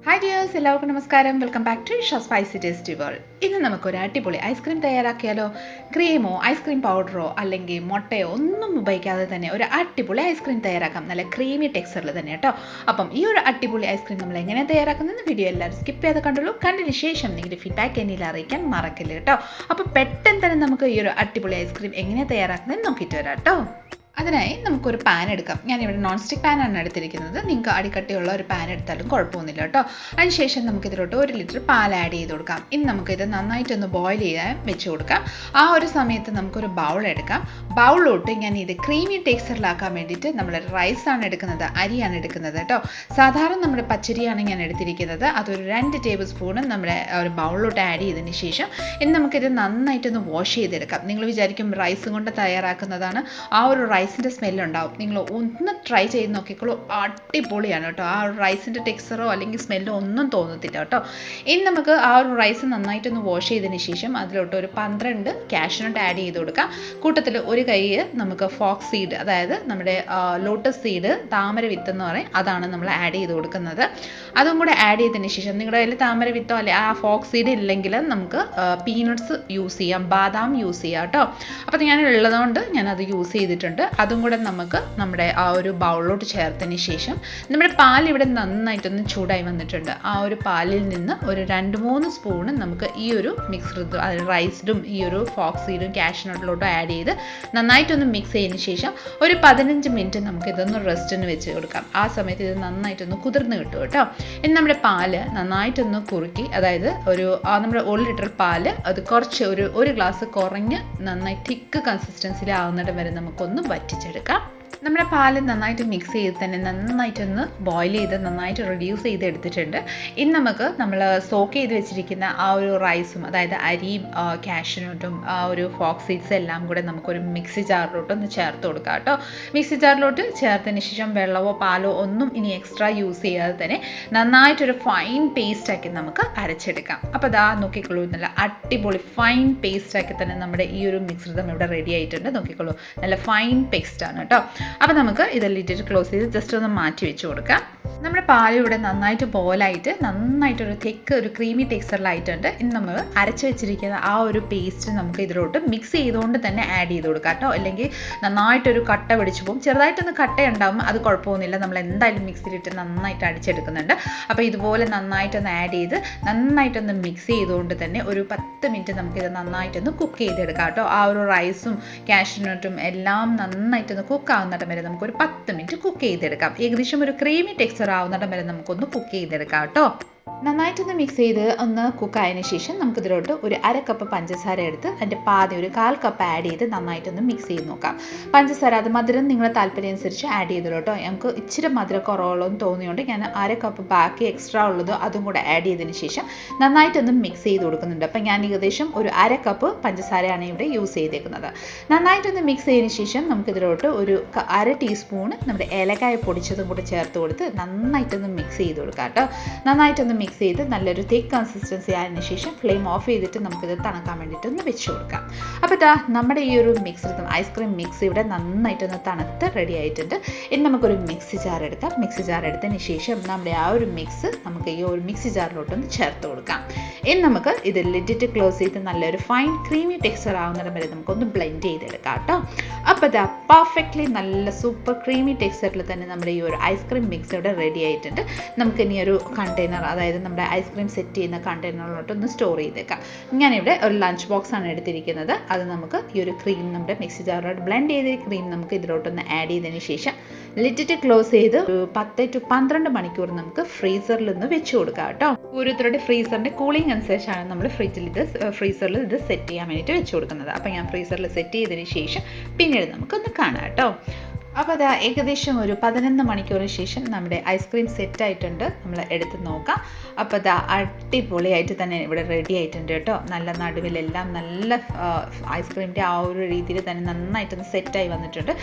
Hi dears, എല്ലാവർക്കും നമസ്കാരം. Welcome back to Isha's spicy tasty world. ഇന്ന് നമുക്കൊരു അടിപൊളി ഐസ്ക്രീം തയ്യാറാക്കിയാലോ? ക്രീമോ ഐസ്ക്രീം പൗഡറോ അല്ലെങ്കിൽ മുട്ടയോ ഒന്നും ഉപയോഗിക്കാതെ തന്നെ ഒരു അടിപൊളി ഐസ്ക്രീം തയ്യാറാക്കാം. നല്ല ക്രീമി ടെക്സ്ചറിൽ തന്നെ കേട്ടോ. അപ്പം ഈ ഒരു അടിപൊളി ഐസ്ക്രീം നമ്മൾ എങ്ങനെ തയ്യാറാക്കുന്നത് വീഡിയോ എല്ലാവരും സ്കിപ്പ് ചെയ്ത് കണ്ടുള്ളൂ. കണ്ടതിന് ശേഷം നിങ്ങളുടെ ഫീഡ്ബാക്ക് എന്നിൽ അറിയിക്കാൻ മറക്കില്ല കേട്ടോ. അപ്പോൾ പെട്ടെന്ന് തന്നെ നമുക്ക് ഈ ഒരു അടിപൊളി ഐസ്ക്രീം എങ്ങനെ തയ്യാറാക്കുന്നത് നോക്കിയിട്ട് വരാം കേട്ടോ. അതിനായി നമുക്കൊരു പാൻ എടുക്കാം. ഞാനിവിടെ നോൺ സ്റ്റിക്ക് പാനാണ് എടുത്തിരിക്കുന്നത്. നിങ്ങൾക്ക് അടിക്കട്ടിയുള്ള ഒരു പാൻ എടുത്താലും കുഴപ്പമൊന്നുമില്ല കേട്ടോ. അതിനുശേഷം നമുക്കിതിലോട്ട് 1 ലിറ്റർ പാൽ ആഡ് ചെയ്ത് കൊടുക്കാം. ഇനി നമുക്കിത് നന്നായിട്ടൊന്ന് ബോയിൽ ചെയ്യാൻ വെച്ച് കൊടുക്കാം. ആ ഒരു സമയത്ത് നമുക്കൊരു ബൗൾ എടുക്കാം. ബൗളിലോട്ട് ഞാൻ ഇത് ക്രീമി ടെക്സ്ചറിലാക്കാൻ വേണ്ടിയിട്ട് നമ്മൾ റൈസാണ് എടുക്കുന്നത്, അരിയാണ് എടുക്കുന്നത് കേട്ടോ. സാധാരണ നമ്മുടെ പച്ചരിയാണ് ഞാൻ എടുത്തിരിക്കുന്നത്. അതൊരു 2 ടേബിൾ സ്പൂൺ നമ്മുടെ ഒരു ബൗളിലോട്ട് ആഡ് ചെയ്തതിന് ശേഷം ഇനി നമുക്കിത് നന്നായിട്ടൊന്ന് വാഷ് ചെയ്തെടുക്കാം. നിങ്ങൾ വിചാരിക്കും റൈസും കൊണ്ട് തയ്യാറാക്കുന്നതാണ്, ആ ഒരു റൈസിൻ്റെ സ്മെല്ലുണ്ടാവും. നിങ്ങൾ ഒന്ന് ട്രൈ ചെയ്ത് നോക്കിക്കോളൂ, അടിപൊളിയാണ് കേട്ടോ. ആ ഒരു റൈസിൻ്റെ ടെക്സ്ചറോ അല്ലെങ്കിൽ സ്മെല്ലോ ഒന്നും തോന്നത്തില്ല കേട്ടോ. ഇനി നമുക്ക് ആ ഒരു റൈസ് നന്നായിട്ടൊന്ന് വാഷ് ചെയ്തതിന് ശേഷം അതിലോട്ട് ഒരു 12 കാഷ്യൂനട്ട് ആഡ് ചെയ്ത് കൊടുക്കാം. കൂട്ടത്തിൽ ഒരു കൈ നമുക്ക് ഫോക്സ് സീഡ്, അതായത് നമ്മുടെ ലോട്ടസ് സീഡ്, താമര വിത്ത് എന്ന് പറയും, അതാണ് നമ്മൾ ആഡ് ചെയ്ത് കൊടുക്കുന്നത്. അതും കൂടെ ആഡ് ചെയ്തതിന് ശേഷം നിങ്ങളുടെ കയ്യിൽ താമര വിത്തോ അല്ലെ ആ ഫോക്സ് സീഡ് ഇല്ലെങ്കിൽ നമുക്ക് പീനട്ട്സ് യൂസ് ചെയ്യാം, ബാദാം യൂസ് ചെയ്യാം കേട്ടോ. അപ്പോൾ ഞാൻ ഉള്ളതുകൊണ്ട് ഞാനത് യൂസ് ചെയ്തിട്ടുണ്ട്. അതും കൂടെ നമുക്ക് നമ്മുടെ ആ ഒരു ബൗളിലോട്ട് ചേർത്തതിന് ശേഷം നമ്മുടെ പാൽ ഇവിടെ നന്നായിട്ടൊന്ന് ചൂടായി വന്നിട്ടുണ്ട്. ആ ഒരു പാലിൽ നിന്ന് ഒരു 2-3 സ്പൂണ് നമുക്ക് ഈ ഒരു മിക്സ്ഡ് റൈസ്ഡും ഈ ഒരു ഫോക്സ് സീഡും കാഷ്യൂനട്ടിലോട്ടും ആഡ് ചെയ്ത് നന്നായിട്ടൊന്ന് മിക്സ് ചെയ്തതിന് ശേഷം ഒരു 15 മിനിറ്റ് നമുക്ക് ഇതൊന്ന് റെസ്റ്റിന് വെച്ച് കൊടുക്കാം. ആ സമയത്ത് ഇത് നന്നായിട്ടൊന്ന് കുതിർന്ന് കിട്ടും കേട്ടോ. ഇനി നമ്മുടെ പാല് നന്നായിട്ടൊന്ന് കുറുക്കി, അതായത് നമ്മുടെ 1 ലിറ്റർ പാല് അത് കുറച്ച് ഒരു ഗ്ലാസ് കുറഞ്ഞ് നന്നായി തിക്ക് കൺസിസ്റ്റൻസിലാവുന്നിടം വരെ നമുക്കൊന്ന് വറ്റിച്ചെടുക്കാം. നമ്മുടെ പാല് നന്നായിട്ട് മിക്സ് ചെയ്ത് തന്നെ നന്നായിട്ടൊന്ന് ബോയിൽ ചെയ്ത് നന്നായിട്ട് റെഡ്യൂസ് ചെയ്ത് എടുത്തിട്ടുണ്ട്. ഇനി നമുക്ക് നമ്മൾ സോക്ക് ചെയ്ത് വെച്ചിരിക്കുന്ന ആ ഒരു റൈസും, അതായത് അരിയും കാഷ്യൂനട്ടും ആ ഒരു ഫോക്സ് സീഡ്സ് എല്ലാം കൂടെ നമുക്കൊരു മിക്സി ജാറിലോട്ട് ഒന്ന് ചേർത്ത് കൊടുക്കാം കേട്ടോ. മിക്സി ജാറിലോട്ട് ചേർത്തതിന് ശേഷം വെള്ളമോ പാലോ ഒന്നും ഇനി എക്സ്ട്രാ യൂസ് ചെയ്യാതെ തന്നെ നന്നായിട്ടൊരു ഫൈൻ പേസ്റ്റാക്കി നമുക്ക് അരച്ചെടുക്കാം. അപ്പോൾ അതാ നോക്കിക്കോളൂ, നല്ല അടിപൊളി ഫൈൻ പേസ്റ്റാക്കി തന്നെ നമ്മുടെ ഈ ഒരു മിശ്രിതം ഇവിടെ റെഡി ആയിട്ടുണ്ട്. നോക്കിക്കോളൂ, നല്ല ഫൈൻ പേസ്റ്റാണ് കേട്ടോ. അപ്പോൾ നമുക്ക് ഇതെല്ലാം ഇട്ടിട്ട് ക്ലോസ് ചെയ്ത് ജസ്റ്റ് ഒന്ന് മാറ്റി വെച്ച് കൊടുക്കാം. നമ്മുടെ പാല് ഇവിടെ നന്നായിട്ട് ബോയിലായിട്ട് നന്നായിട്ടൊരു ഒരു ക്രീമി ടെക്സ്ചറിലായിട്ടുണ്ട്. ഇനി നമ്മൾ അരച്ച് വെച്ചിരിക്കുന്ന ആ ഒരു പേസ്റ്റ് നമുക്ക് ഇതിലോട്ട് മിക്സ് ചെയ്തുകൊണ്ട് തന്നെ ആഡ് ചെയ്ത് കൊടുക്കാം കേട്ടോ. അല്ലെങ്കിൽ നന്നായിട്ടൊരു കട്ട പിടിച്ചു പോകും. ചെറുതായിട്ടൊന്ന് കട്ട ഉണ്ടാവും, അത് കുഴപ്പമൊന്നുമില്ല. നമ്മൾ എന്തായാലും മിക്സിയിലിട്ട് നന്നായിട്ട് അടിച്ചെടുക്കുന്നുണ്ട്. അപ്പോൾ ഇതുപോലെ നന്നായിട്ടൊന്ന് ആഡ് ചെയ്ത് നന്നായിട്ടൊന്ന് മിക്സ് ചെയ്തുകൊണ്ട് തന്നെ ഒരു 10 മിനിറ്റ് നമുക്കിത് നന്നായിട്ടൊന്ന് കുക്ക് ചെയ്തെടുക്കാം കേട്ടോ. ആ ഒരു റൈസും കാഷ്യൂനട്ടും എല്ലാം നന്നായിട്ടൊന്ന് കുക്ക് ആവുന്നിടം വരെ നമുക്കൊരു 10 മിനിറ്റ് കുക്ക് ചെയ്തെടുക്കാം. ഏകദേശം ഒരു ക്രീമി ടെക്സ്ചർ ആവുന്നിടം വരെ നമുക്കൊന്ന് കുക്ക് ചെയ്തെടുക്കാം കേട്ടോ. നന്നായിട്ടൊന്ന് മിക്സ് ചെയ്ത് ഒന്ന് കുക്കായതിനു ശേഷം നമുക്കിതിലോട്ട് ഒരു 1/2 കപ്പ് പഞ്ചസാര എടുത്ത് അതിൻ്റെ പാതി ഒരു 1/4 കപ്പ് ആഡ് ചെയ്ത് നന്നായിട്ടൊന്ന് മിക്സ് ചെയ്ത് നോക്കാം. പഞ്ചസാര അത് മധുരം നിങ്ങളുടെ താല്പര്യം അനുസരിച്ച് ആഡ് ചെയ്തോളൂ കേട്ടോ. ഞങ്ങൾക്ക് ഇച്ചിരി മധുരം കുറവുള്ളതെന്ന് തോന്നിയുകൊണ്ട് ഞാൻ 1/2 കപ്പ് ബാക്കി എക്സ്ട്രാ ഉള്ളത് അതും കൂടെ ആഡ് ചെയ്തതിന് ശേഷം നന്നായിട്ടൊന്ന് മിക്സ് ചെയ്ത് കൊടുക്കുന്നുണ്ട്. അപ്പം ഞാൻ ഏകദേശം ഒരു 1/2 കപ്പ് പഞ്ചസാരയാണ് ഇവിടെ യൂസ് ചെയ്തേക്കുന്നത്. നന്നായിട്ടൊന്ന് മിക്സ് ചെയ്തതിന് ശേഷം നമുക്കിതിലോട്ട് ഒരു 1/2 ടീസ്പൂൺ നമ്മുടെ ഏലക്കായ പൊടിച്ചതും കൂടെ ചേർത്ത് കൊടുത്ത് നന്നായിട്ടൊന്ന് മിക്സ് ചെയ്ത് കൊടുക്കാം കേട്ടോ. നന്നായിട്ടൊന്ന് മിക്സ് ചെയ്ത് നല്ലൊരു തിക്ക് കൺസിസ്റ്റൻസി ആയതിനു ശേഷം ഫ്ലെയിം ഓഫ് ചെയ്തിട്ട് നമുക്കിത് തണുക്കാൻ വേണ്ടിയിട്ട് ഒന്ന് വെച്ച് കൊടുക്കാം. അപ്പോൾ ഇതാ നമ്മുടെ ഈ ഒരു മിക്സ് ഐസ്ക്രീം മിക്സ് ഇവിടെ നന്നായിട്ടൊന്ന് തണുത്ത് റെഡി ആയിട്ടുണ്ട്. ഇനി നമുക്കൊരു മിക്സി ജാർ എടുക്കാം. മിക്സി ജാർ എടുത്തതിന് ശേഷം നമ്മുടെ ആ ഒരു മിക്സ് നമുക്ക് ഈ ഒരു മിക്സി ജാറിലോട്ടൊന്ന് ചേർത്ത് കൊടുക്കാം. ഇനി നമുക്ക് ഇത് ലിഡിറ്റ് ക്ലോസ് ചെയ്ത് നല്ലൊരു ഫൈൻ ക്രീമി ടെക്സ്ചർ ആവുന്നിടം വരെ നമുക്കൊന്ന് ബ്ലെൻഡ് ചെയ്തെടുക്കാം കേട്ടോ. അപ്പോൾ ഇതാ പെർഫെക്റ്റ്ലി നല്ല സൂപ്പർ ക്രീമി ടെക്സ്ചറിൽ തന്നെ നമ്മുടെ ഈ ഒരു ഐസ്ക്രീം മിക്സ് ഇവിടെ റെഡി ആയിട്ടുണ്ട്. നമുക്ക് ഇനി ഒരു കണ്ടെയ്നർ, അതായത് നമ്മുടെ ഐസ്ക്രീം സെറ്റ് ചെയ്യുന്ന കണ്ടെയ്നറിലോട്ട് ഒന്ന് സ്റ്റോർ ചെയ്തേക്കാം. ഞാനിവിടെ ഒരു ലഞ്ച് ബോക്സ് ആണ് എടുത്തിരിക്കുന്നത്. അത് നമുക്ക് ഈ ഒരു ക്രീം നമ്മുടെ മിക്സി ജാറിലോട്ട് ബ്ലെൻഡ് ചെയ്ത ക്രീം നമുക്ക് ഇതിലോട്ടൊന്ന് ആഡ് ചെയ്തതിന് ശേഷം ലിഡിറ്റ് ക്ലോസ് ചെയ്ത് ഒരു 10 to 12 മണിക്കൂർ നമുക്ക് ഫ്രീസറിൽ ഒന്ന് വെച്ച് കൊടുക്കാം കേട്ടോ. ഓരോരുത്തരുടെ ഫ്രീസറിൻ്റെ കൂളിംഗ് അനുസരിച്ചാണ് നമ്മൾ ഫ്രീസറിൽ ഇത് സെറ്റ് ചെയ്യാൻ വേണ്ടിയിട്ട് വെച്ച് കൊടുക്കുന്നത്. അപ്പോൾ ഞാൻ ഫ്രീസറിൽ സെറ്റ് ചെയ്തതിന് ശേഷം പിന്നീട് നമുക്കൊന്ന് കാണാം കേട്ടോ. അപ്പോൾ അത് ഏകദേശം ഒരു 11 മണിക്കൂറിന് ശേഷം നമ്മുടെ ഐസ്ക്രീം സെറ്റായിട്ടുണ്ട്. നമ്മൾ എടുത്ത് നോക്കാം. അപ്പോൾ അത് അടിപൊളിയായിട്ട് തന്നെ ഇവിടെ റെഡി ആയിട്ടുണ്ട് കേട്ടോ. നല്ല നടുവിലെല്ലാം നല്ല ഐസ്ക്രീമിൻ്റെ ആ ഒരു രീതിയിൽ തന്നെ നന്നായിട്ടൊന്ന് സെറ്റായി വന്നിട്ടുണ്ട്.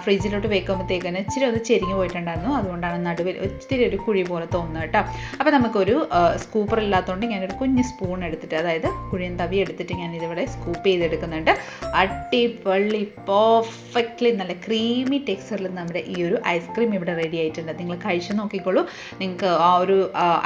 ഫ്രിഡ്ജിലോട്ട് വെക്കുമ്പോഴത്തേക്കിന് ഇച്ചിരി അത് ചെരിഞ്ഞു പോയിട്ടുണ്ടായിരുന്നു. അതുകൊണ്ടാണ് നടുവിൽ ഒത്തിരി ഒരു കുഴി പോലെ തോന്നുന്നത് കേട്ടോ. അപ്പോൾ നമുക്കൊരു സ്കൂപ്പർ ഇല്ലാത്തതുകൊണ്ട് ഞാനൊരു കുഞ്ഞ് സ്പൂൺ എടുത്തിട്ട്, അതായത് കുഴിയൻ തവി എടുത്തിട്ട് ഞാനിതിവിടെ സ്കൂപ്പ് ചെയ്തെടുക്കുന്നുണ്ട്. അടിപൊളി പെർഫെക്റ്റ്ലി നല്ല ക്രീമി ടെക്സ്ചർ മിക്സറിൽ നമ്മുടെ ഈ ഒരു ഐസ്ക്രീം ഇവിടെ റെഡി ആയിട്ടുണ്ട്. നിങ്ങൾ കഴിച്ചു നോക്കിക്കോളൂ. നിങ്ങൾക്ക് ആ ഒരു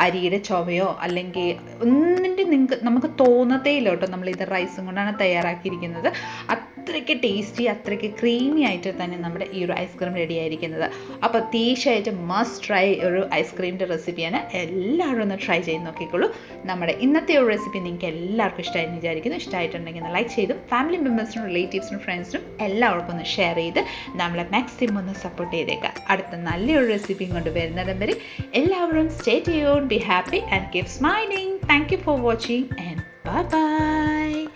അരിയുടെ ചുവയോ അല്ലെങ്കിൽ ഒന്നിൻ്റെ നമുക്ക് തോന്നത്തേ ഇല്ല കേട്ടോ, നമ്മളിത് റൈസും കൊണ്ടാണ് തയ്യാറാക്കിയിരിക്കുന്നത്. അത്രയ്ക്ക് ടേസ്റ്റി, അത്രയ്ക്ക് ക്രീമി ആയിട്ട് തന്നെ നമ്മുടെ ഈ ഒരു ഐസ്ക്രീം റെഡി ആയിരിക്കുന്നത്. അപ്പോൾ തീർച്ചയായിട്ടും മസ്റ്റ് ട്രൈ ഒരു ഐസ്ക്രീമിൻ്റെ റെസിപ്പിയാണ്. എല്ലാവരും ഒന്ന് ട്രൈ ചെയ്ത് നോക്കിക്കോളൂ. നമ്മുടെ ഇന്നത്തെ ഒരു റെസിപ്പി നിങ്ങൾക്ക് എല്ലാവർക്കും ഇഷ്ടമായെന്ന് വിചാരിക്കുന്നു. ഇഷ്ടമായിട്ടുണ്ടെങ്കിൽ ഒന്ന് ലൈക്ക് ചെയ്തും ഫാമിലി മെമ്പേഴ്സിനും റിലേറ്റീവ്സിനും ഫ്രണ്ട്സിനും എല്ലാവർക്കും ഒന്ന് ഷെയർ ചെയ്ത് നമ്മളെ മാക്സിമം ഒന്ന് സപ്പോർട്ട് ചെയ്തേക്കാം. അടുത്ത നല്ലൊരു റെസിപ്പിയും കൊണ്ട് വരുന്നിടം വരെ എല്ലാവരും stay tuned, be happy and keep smiling. Thank you for watching and bye bye.